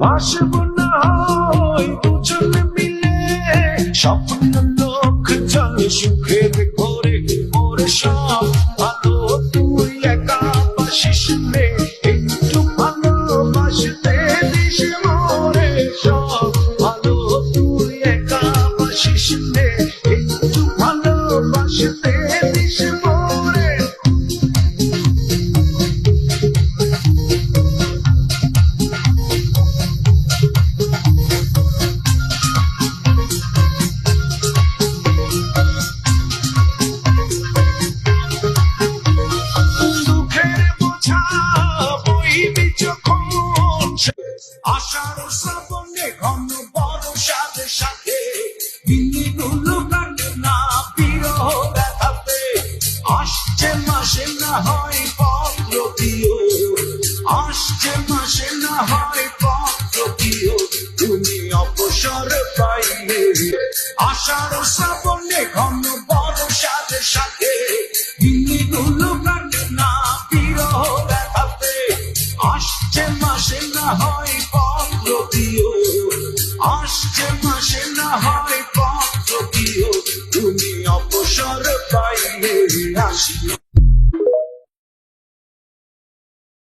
ভাসব না হয় দুজনে মিলে, স্বপ্ন লোক চলে সুখের ঘরে। ওরে সব ভালো তুই একা বাসিস রে, একটু ভালোবাসতে দিস মোরে। সব ভালো তুই একা বাসিস রে, একটু ভালোবাসতে দিস মোরে। আষাঢ় শ্রাবণে ঘন বর্ষার সাথে দিনগুলো কাটে না বিরহ ব্যথাতে। আসছে মাসে না হয় পত্র দিও, আসছে মাসে না হয় পত্র দিও, তুমি অবসর পাইলে। আষাঢ় শ্রাবণে ঘন বর্ষার সাথে দিনগুলো কাটে না বিরহ ব্যথাতে। আসছে মাসে না হয় পত্র দিও, আসছে মাসে না হয় পত্র দিও, তুমি অবসর পাইলে আসিও।